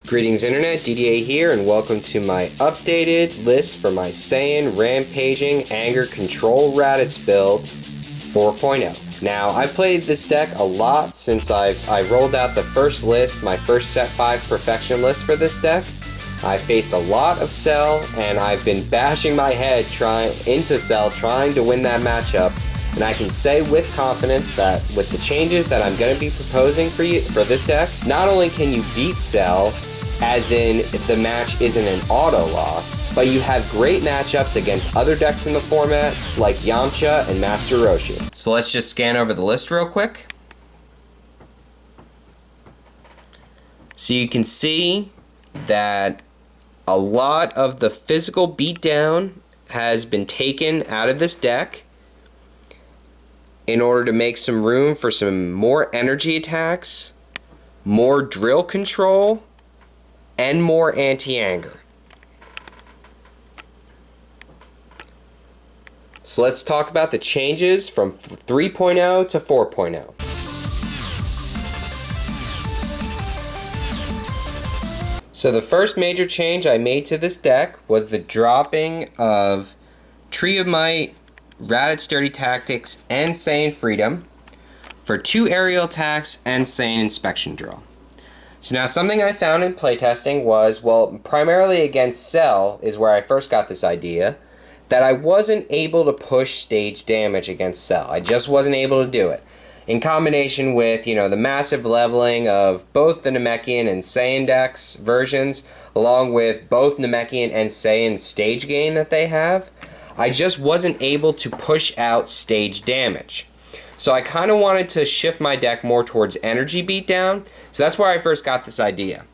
Greetings Internet, DDA here, and welcome to my updated list for my Saiyan Rampaging Anger Control Raditz build 4.0. Now, I've played this deck a lot since I rolled out the first list, my first set 5 perfection list for this deck. I faced a lot of Cell, and I've been bashing my head into Cell, trying to win that matchup. And I can say with confidence that with the changes that I'm going to be proposing for this deck, not only can you beat Cell, as in the match isn't an auto loss, but you have great matchups against other decks in the format like Yamcha and Master Roshi. So let's just scan over the list real quick. So you can see that a lot of the physical beatdown has been taken out of this deck in order to make some room for some more energy attacks, more drill control, and more anti-anger. So let's talk about the changes from 3.0 to 4.0. So the first major change I made to this deck was the dropping of Tree of Might, Raditz Dirty Tactics, and Saiyan Freedom for 2 aerial attacks and Saiyan Inspection Drill. So now something I found in playtesting was, well, primarily against Cell is where I first got this idea, that I wasn't able to push stage damage against Cell. I just wasn't able to do it. In combination with, the massive leveling of both the Namekian and Saiyan decks versions, along with both Namekian and Saiyan stage gain that they have, I just wasn't able to push out stage damage. So I kind of wanted to shift my deck more towards energy beatdown, so that's where I first got this idea.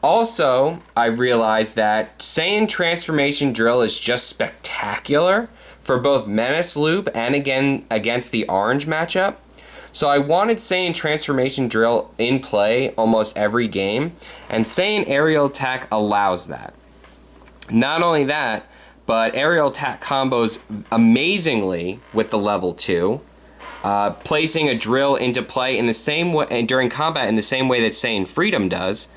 Also, I realized that Saiyan Transformation Drill is just spectacular for both Menace Loop and again against the Orange matchup. So I wanted Saiyan Transformation Drill in play almost every game, and Saiyan Aerial Attack allows that. Not only that, but Aerial Attack combos amazingly with the level 2. Placing a drill into play in the same way during combat in the same way that Saiyan Freedom does,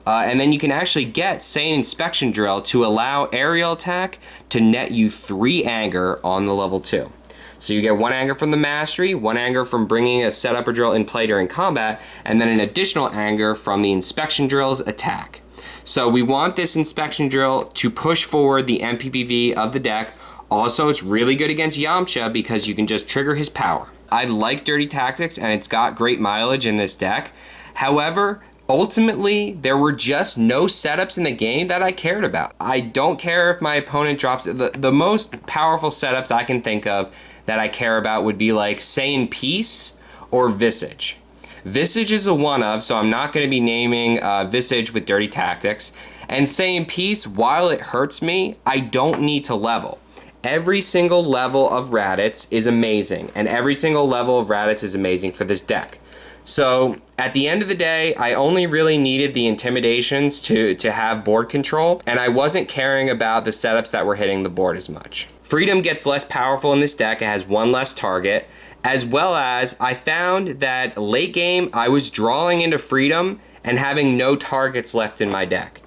and then you can actually get Saiyan Inspection Drill to allow aerial attack to net you 3 anger on the level 2. So you get 1 anger from the mastery, 1 anger from bringing a setup or drill in play during combat, and then an additional anger from the Inspection Drill's attack. So we want this Inspection Drill to push forward the MPPV of the deck. Also, it's really good against Yamcha because you can just trigger his power. I like Dirty Tactics and it's got great mileage in this deck. However, ultimately, there were just no setups in the game that I cared about. I don't care if my opponent drops it. The most powerful setups I can think of that I care about would be like Saiyan Peace or Visage. Visage is a one-of, so I'm not going to be naming Visage with Dirty Tactics. And Saiyan Peace, while it hurts me, I don't need to level. Every single level of Raditz is amazing, and every single level of Raditz is amazing for this deck. So, at the end of the day, I only really needed the Intimidations to have board control, and I wasn't caring about the setups that were hitting the board as much. Freedom gets less powerful in this deck, it has 1 less target, as well as I found that late game I was drawing into Freedom and having no targets left in my deck.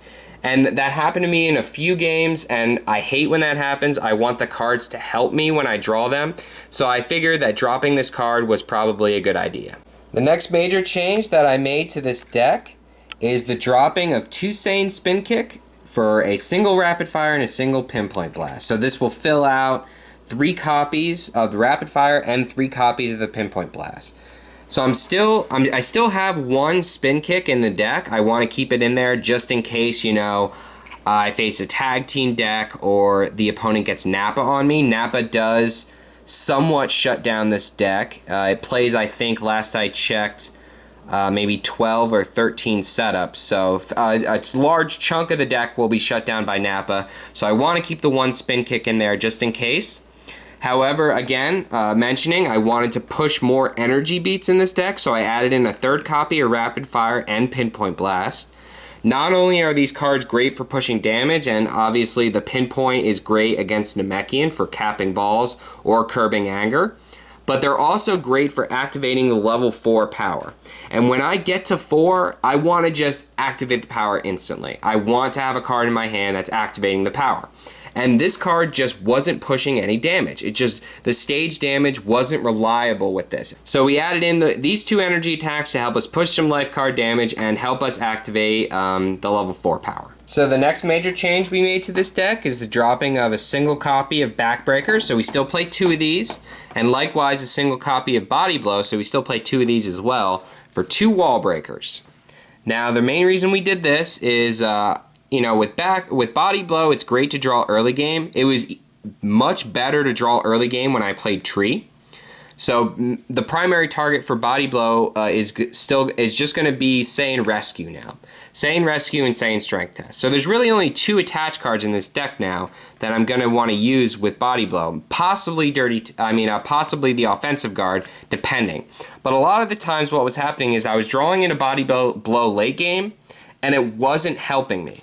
And that happened to me in a few games, and I hate when that happens. I want the cards to help me when I draw them, so I figured that dropping this card was probably a good idea. The next major change that I made to this deck is the dropping of 2 Saiyan Spin Kick for a single Rapid Fire and a single Pinpoint Blast. So this will fill out 3 copies of the Rapid Fire and 3 copies of the Pinpoint Blast. So I still have 1 Spin Kick in the deck. I want to keep it in there just in case, I face a tag team deck or the opponent gets Nappa on me. Nappa does somewhat shut down this deck. It plays, I think, last I checked, maybe 12 or 13 setups. So a large chunk of the deck will be shut down by Nappa. So I want to keep the 1 Spin Kick in there just in case. However, again, mentioning I wanted to push more energy beats in this deck, so I added in a 3rd copy of Rapid Fire and Pinpoint Blast. Not only are these cards great for pushing damage, and obviously the Pinpoint is great against Namekian for capping balls or curbing anger, but they're also great for activating the level 4 power. And when I get to 4, I want to just activate the power instantly. I want to have a card in my hand that's activating the power. And this card just wasn't pushing any damage. The stage damage wasn't reliable with this. So we added in these 2 energy attacks to help us push some life card damage and help us activate the level 4 power. So the next major change we made to this deck is the dropping of a single copy of Backbreaker. So we still play 2 of these, and likewise a single copy of Body Blow, so we still play 2 of these as well, for 2 wall breakers. Now the main reason we did this is with Body Blow, it's great to draw early game. It was much better to draw early game when I played Tree. So the primary target for Body Blow is just going to be Saiyan Rescue now. Saiyan Rescue and Saiyan Strength Test. So there's really only 2 attached cards in this deck now that I'm going to want to use with Body Blow. Possibly possibly the offensive guard, depending. But a lot of the times what was happening is I was drawing in a Body Blow late game, and it wasn't helping me.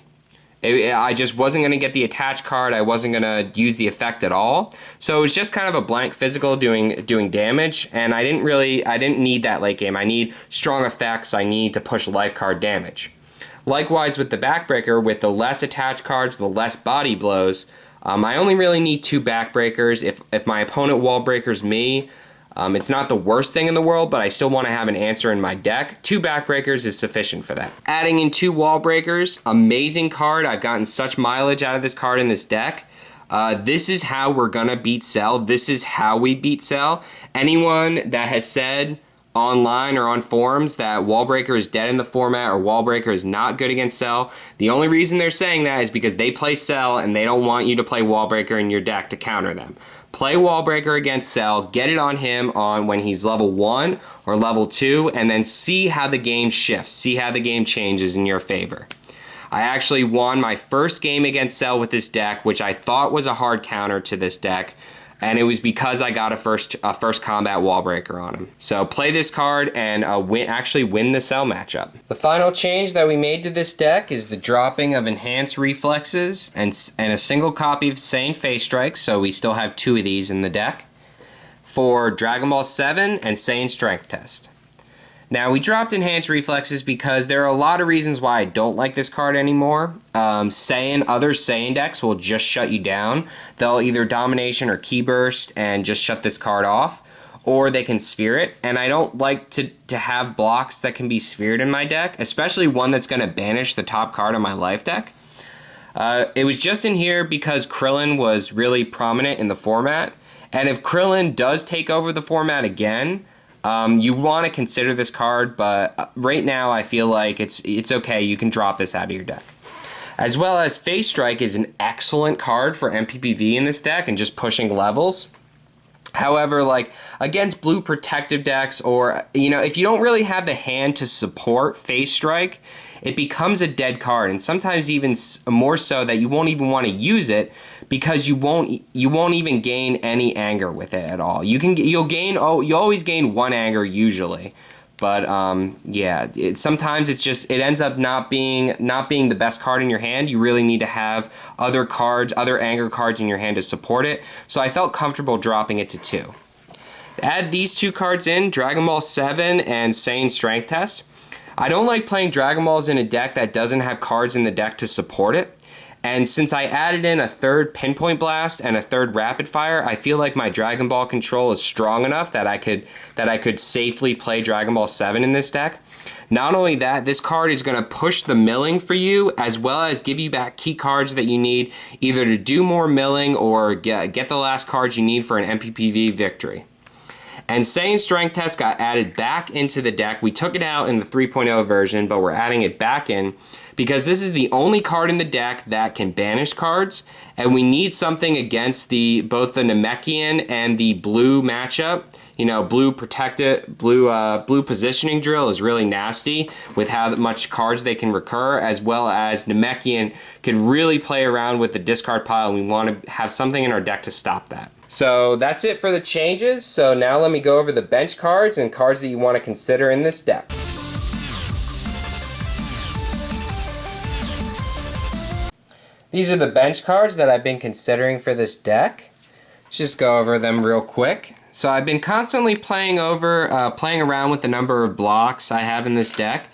I just wasn't going to get the attached card. I wasn't going to use the effect at all. So it was just kind of a blank physical doing damage, and I didn't need that late game. I need strong effects. I need to push life card damage. Likewise with the Backbreaker, with the less attached cards, the less body blows, I only really need 2 Backbreakers. If my opponent wall breakers me, it's not the worst thing in the world, but I still want to have an answer in my deck. 2 Backbreakers is sufficient for that. Adding in 2 wall breakers, amazing card. I've gotten such mileage out of this card in this deck. This is how we're gonna beat Cell. This is how we beat Cell. Anyone that has said online or on forums that Wallbreaker is dead in the format or Wallbreaker is not good against Cell, the only reason they're saying that is because they play Cell and they don't want you to play Wallbreaker in your deck to counter them. Play Wallbreaker against Cell, get it on him when he's level 1 or level 2, and then see how the game shifts, see how the game changes in your favor. I actually won my first game against Cell with this deck, which I thought was a hard counter to this deck, and it was because I got a first combat Wallbreaker on him. So play this card and actually win the Cell matchup. The final change that we made to this deck is the dropping of Enhanced Reflexes and a single copy of Saiyan Face Strike, so we still have 2 of these in the deck, for Dragon Ball 7 and Saiyan Strength Test. Now, we dropped Enhanced Reflexes because there are a lot of reasons why I don't like this card anymore. Other Saiyan decks will just shut you down. They'll either Domination or Ki Burst and just shut this card off, or they can Sphere it, and I don't like to have blocks that can be sphered in my deck, especially one that's going to banish the top card on my life deck. It was just in here because Krillin was really prominent in the format, and if Krillin does take over the format again, you want to consider this card, but right now I feel like it's okay. You can drop this out of your deck. As well as Face Strike is an excellent card for MPPV in this deck and just pushing levels. However, like against blue protective decks, or if you don't really have the hand to support Face Strike, it becomes a dead card, and sometimes even more so that you won't even want to use it because you won't even gain any anger with it at all. You always gain 1 anger usually, but sometimes it ends up not being the best card in your hand. You really need to have other anger cards in your hand to support it. So I felt comfortable dropping it to 2. Add these 2 cards in, Dragon Ball 7 and Saiyan Strength Test. I don't like playing Dragon Balls in a deck that doesn't have cards in the deck to support it. And since I added in a 3rd Pinpoint Blast and a 3rd Rapid Fire, I feel like my Dragon Ball control is strong enough that I could safely play Dragon Ball 7 in this deck. Not only that, this card is going to push the milling for you, as well as give you back key cards that you need either to do more milling or get the last cards you need for an MPPV victory. And Saiyan Strength Test got added back into the deck. We took it out in the 3.0 version, but we're adding it back in because this is the only card in the deck that can banish cards, and we need something against both the Namekian and the blue matchup. Blue positioning drill is really nasty with how much cards they can recur, as well as Namekian can really play around with the discard pile, and we want to have something in our deck to stop that. So that's it for the changes. So now let me go over the bench cards and cards that you want to consider in this deck. These are the bench cards that I've been considering for this deck. Just go over them real quick. So I've been constantly playing around with the number of blocks I have in this deck,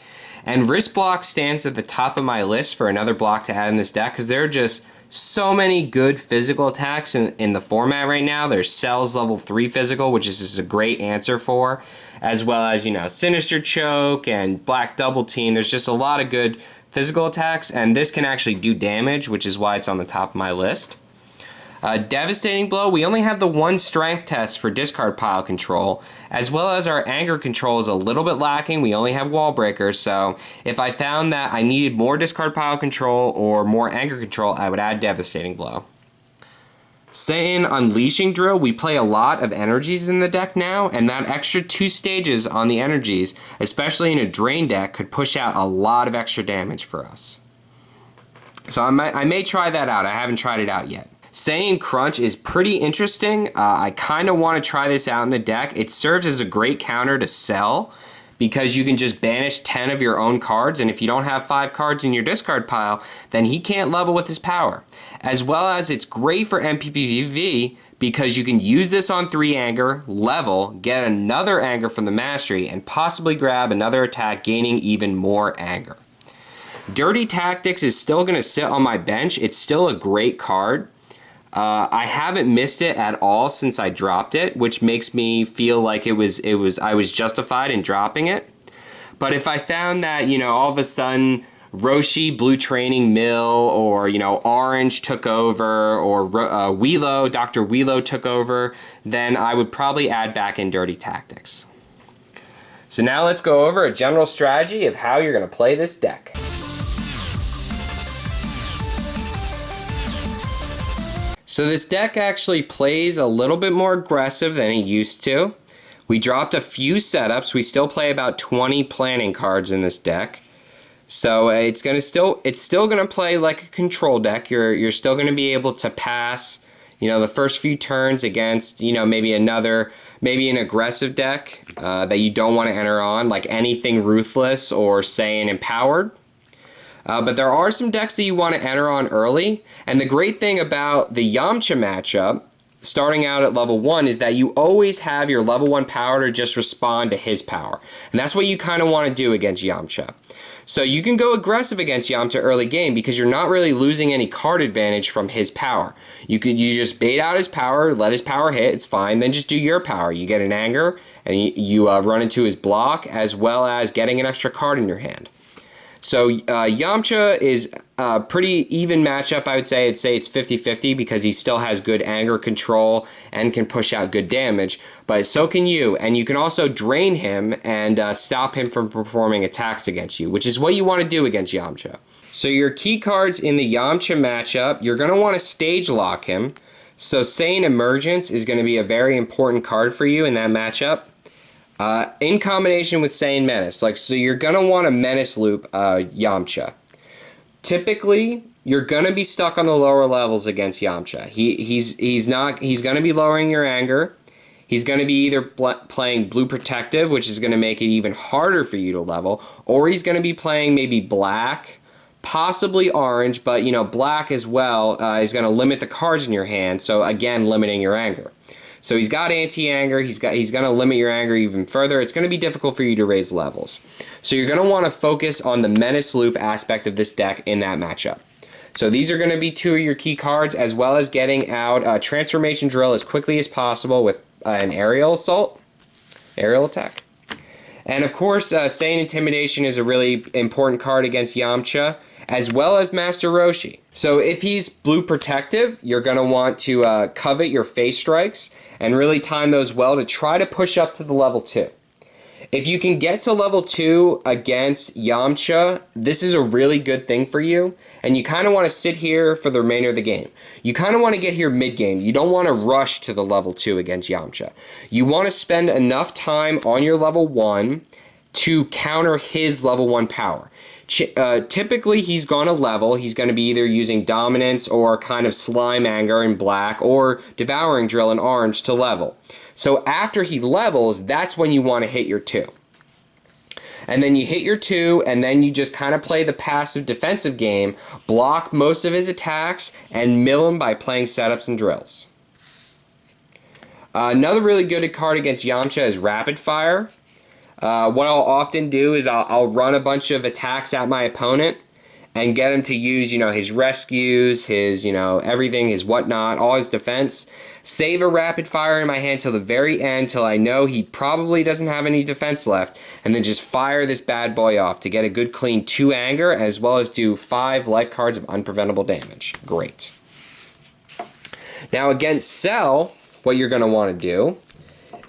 and wrist block stands at the top of my list for another block to add in this deck because there are just so many good physical attacks in the format right now. There's Cell's level 3 physical, which is just a great answer for, as well as, you know, Sinister Choke and Black Double Team. There's just a lot of good physical attacks, and this can actually do damage, which is why it's on the top of my list. Devastating Blow, we only have the one strength test for discard pile control, as well as our anger control is a little bit lacking. We only have Wall Breakers, so if I found that I needed more discard pile control or more anger control, I would add Devastating Blow. Saiyan Unleashing Drill, we play a lot of energies in the deck now, and that extra 2 stages on the energies, especially in a drain deck, could push out a lot of extra damage for us. So I may try that out. I haven't tried it out yet. Saiyan Crunch is pretty interesting. I kind of want to try this out in the deck. It serves as a great counter to Cell because you can just banish 10 of your own cards, and if you don't have 5 cards in your discard pile, then he can't level with his power. As well as it's great for MPPV because you can use this on 3 anger, level, get another anger from the mastery, and possibly grab another attack gaining even more anger. Dirty Tactics is still going to sit on my bench. It's still a great card. I haven't missed it at all since I dropped it, which makes me feel like I was justified in dropping it. But if I found that, you know, all of a sudden Roshi, Blue Training Mill, or, you know, Orange took over, or Dr. Wheelo took over, then I would probably add back in Dirty Tactics. So now let's go over a general strategy of how you're going to play this deck. So this deck actually plays a little bit more aggressive than it used to. We dropped a few setups. We still play about 20 planning cards in this deck. So it's still gonna play like a control deck. You're still gonna be able to pass, you know, the first few turns against, you know, maybe an aggressive deck that you don't want to enter on, like anything Ruthless or Saiyan Empowered. But there are some decks that you want to enter on early, and the great thing about the Yamcha matchup, starting out at level 1, is that you always have your level 1 power to just respond to his power. And that's what you kind of want to do against Yamcha. So you can go aggressive against Yamcha early game because you're not really losing any card advantage from his power. You just bait out his power, let his power hit, it's fine, then just do your power. You get an anger, and you run into his block, as well as getting an extra card in your hand. So Yamcha is a pretty even matchup, I would say. I'd say it's 50-50 because he still has good anger control and can push out good damage. But so can you, and you can also drain him and stop him from performing attacks against you, which is what you want to do against Yamcha. So your key cards in the Yamcha matchup, you're going to want to stage lock him. So Saiyan Emergence is going to be a very important card for you in that matchup. In combination with Saiyan Menace, so you're gonna want to Menace loop Yamcha. Typically, you're gonna be stuck on the lower levels against Yamcha. He's gonna be lowering your anger. He's gonna be either playing Blue Protective, which is gonna make it even harder for you to level, or he's gonna be playing maybe Black, possibly Orange, but you know, Black as well is gonna limit the cards in your hand. So again, limiting your anger. So he's got anti-anger, he's going to limit your anger even further. It's going to be difficult for you to raise levels. So you're going to want to focus on the Menace loop aspect of this deck in that matchup. So these are going to be 2 of your key cards, as well as getting out Transformation Drill as quickly as possible with an aerial attack. And of course, Saiyan Intimidation is a really important card against Yamcha, as well as Master Roshi. So if he's Blue Protective, you're going to want to covet your face strikes and really time those well to try to push up to the level 2. If you can get to level 2 against Yamcha, this is a really good thing for you, and you kind of want to sit here for the remainder of the game. You kind of want to get here mid-game. You don't want to rush to the level 2 against Yamcha. You want to spend enough time on your level 1 to counter his level 1 power. Typically, he's going to level. He's going to be either using Dominance or kind of Slime Anger in Black or Devouring Drill in Orange to level. So after he levels, that's when you want to hit your 2. And then you hit your 2, and then you just kind of play the passive defensive game, block most of his attacks, and mill him by playing setups and drills. Another really good card against Yamcha is Rapid Fire. What I'll often do is I'll run a bunch of attacks at my opponent and get him to use, his rescues, his, everything, his whatnot, all his defense. Save a Rapid Fire in my hand till the very end, till I know he probably doesn't have any defense left, and then just fire this bad boy off to get a good clean 2 anger, as well as do 5 life cards of unpreventable damage. Great. Now against Cell, what you're going to want to do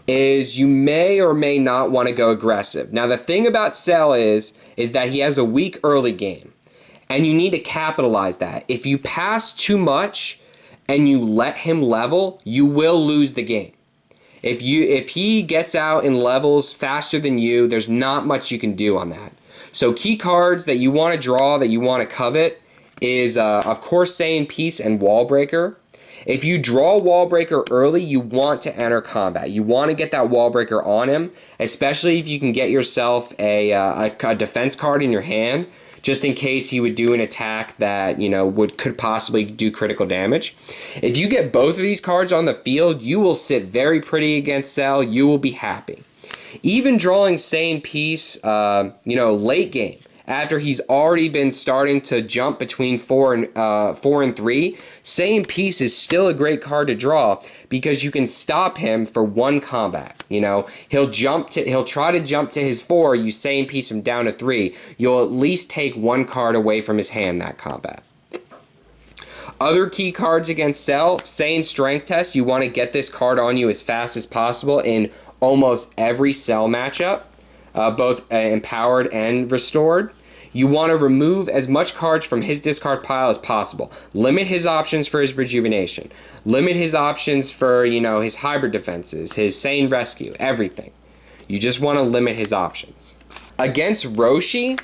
is you may or may not want to go aggressive. Now the thing about Cell is that he has a weak early game, and you need to capitalize that. If you pass too much and you let him level, you will lose the game. If he gets out in levels faster than you, there's not much you can do on that. So key cards that you want to draw, that you want to covet, is of course Saiyan Peace and Wall Breaker. If you draw Wall Breaker early, you want to enter combat. You want to get that Wall Breaker on him, especially if you can get yourself a defense card in your hand, just in case he would do an attack that, could possibly do critical damage. If you get both of these cards on the field, you will sit very pretty against Cell. You will be happy. Even drawing Saiyan Peace, late game, after he's already been starting to jump between 4 and 3, Saiyan Peace is still a great card to draw because you can stop him for 1 combat. He'll try to jump to his 4, you Saiyan Peace him down to 3. You'll at least take 1 card away from his hand that combat. Other key cards against Cell, Saiyan Strength Test. You want to get this card on you as fast as possible in almost every Cell matchup, both empowered and restored. You want to remove as much cards from his discard pile as possible. Limit his options for his rejuvenation. Limit his options for, his hybrid defenses, his Saiyan Rescue, everything. You just want to limit his options. Against Roshi,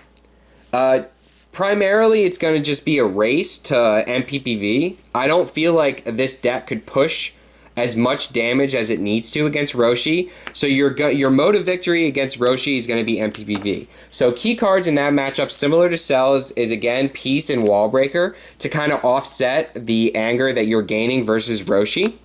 primarily it's going to just be a race to MPPV. I don't feel like this deck could push as much damage as it needs to against Roshi. So your mode of victory against Roshi is going to be MPPV. So key cards in that matchup, similar to Cell, is again Peace and Wall Breaker to kind of offset the anger that you're gaining versus Roshi.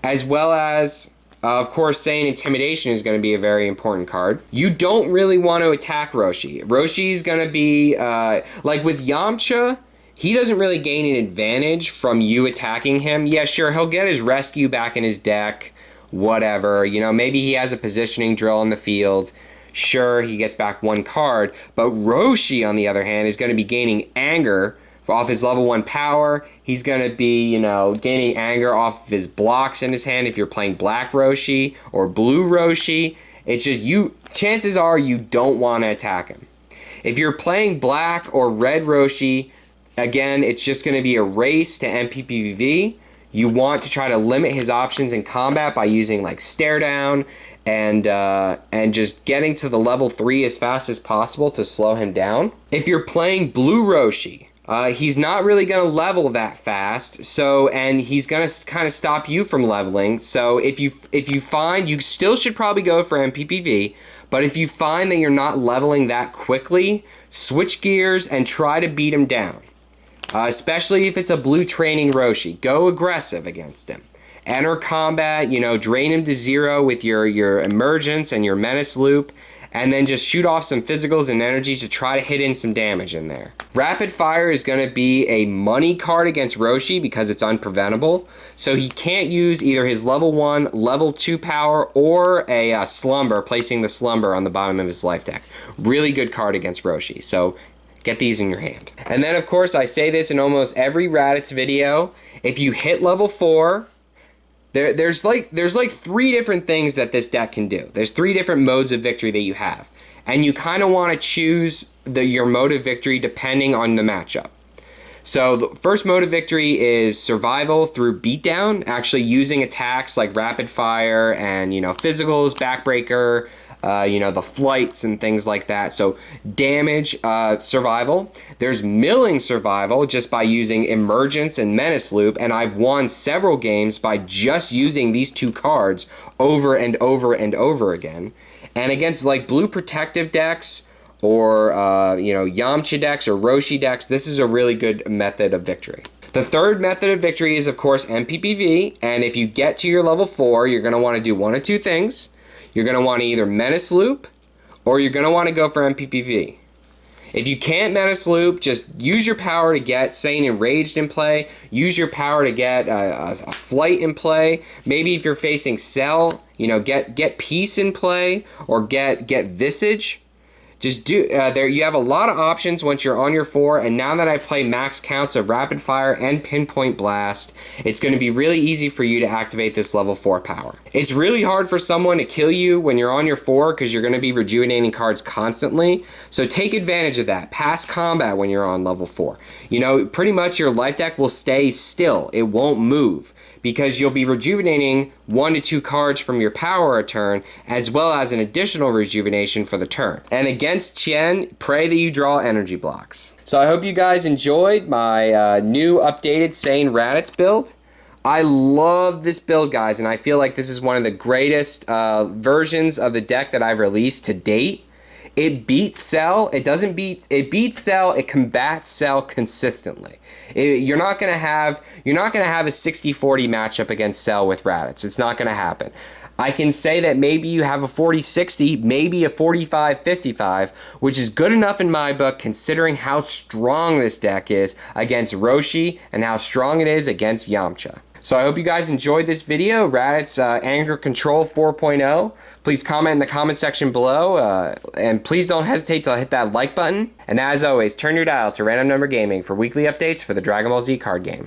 As well as, of course, Saiyan Intimidation is going to be a very important card. You don't really want to attack Roshi. Roshi is going to be, like with Yamcha, he doesn't really gain an advantage from you attacking him. Yeah, sure, he'll get his rescue back in his deck, whatever. Maybe he has a positioning drill on the field. Sure, he gets back 1 card. But Roshi, on the other hand, is going to be gaining anger off his level 1 power. He's going to be, gaining anger off of his blocks in his hand if you're playing Black Roshi or Blue Roshi. It's just chances are you don't want to attack him. If you're playing Black or Red Roshi, again, it's just going to be a race to MPPV. You want to try to limit his options in combat by using like Staredown and just getting to the level 3 as fast as possible to slow him down. If you're playing Blue Roshi, he's not really going to level that fast, and he's going to kind of stop you from leveling. So if you find, you still should probably go for MPPV, but if you find that you're not leveling that quickly, switch gears and try to beat him down. Especially if it's a blue training Roshi. Go aggressive against him. Enter combat, drain him to 0 with your Emergence and your Menace loop, and then just shoot off some physicals and energies to try to hit in some damage in there. Rapid Fire is going to be a money card against Roshi because it's unpreventable, so he can't use either his level 1, level 2 power, or a Slumber, placing the Slumber on the bottom of his life deck. Really good card against Roshi, so get these in your hand. And then, of course, I say this in almost every Raditz video. If you hit level 4, there's like 3 different things that this deck can do. There's 3 different modes of victory that you have. And you kind of want to choose your mode of victory depending on the matchup. So the first mode of victory is survival through beatdown, actually using attacks like Rapid Fire and, physicals, Backbreaker, the flights and things like that. So damage survival. There's milling survival just by using Emergence and Menace loop, and I've won several games by just using these 2 cards over and over and over again. And against like blue protective decks or Yamcha decks or Roshi decks, this is a really good method of victory. The third method of victory is, of course, MPPV, and if you get to your level 4, you're going to want to do one of two things. You're going to want to either Menace Loop, or you're going to want to go for MPPV. If you can't Menace Loop, just use your power to get Saiyan Enraged in play. Use your power to get a Flight in play. Maybe if you're facing Cell, you know, get Peace in play, or get Visage. Just do there. You have a lot of options once you're on your 4, and now that I play max counts of Rapid Fire and Pinpoint Blast, it's going to be really easy for you to activate this level 4 power. It's really hard for someone to kill you when you're on your 4 because you're going to be rejuvenating cards constantly. So take advantage of that. Pass combat when you're on level 4. You know, pretty much your life deck will stay still. It won't move because you'll be rejuvenating 1 to 2 cards from your power a turn, as well as an additional rejuvenation for the turn. And against Tien, pray that you draw energy blocks. So I hope you guys enjoyed my new updated Saiyan Raditz build. I love this build, guys, and I feel like this is one of the greatest versions of the deck that I've released to date. It beats Cell. It beats Cell. It combats Cell consistently. You're not gonna have a 60-40 matchup against Cell with Raditz. It's not gonna happen. I can say that maybe you have a 40-60, maybe a 45-55, which is good enough in my book considering how strong this deck is against Roshi and how strong it is against Yamcha. So I hope you guys enjoyed this video, Raditz Anger Control 4.0. Please comment in the comment section below, and please don't hesitate to hit that like button. And as always, turn your dial to Random Number Gaming for weekly updates for the Dragon Ball Z card game.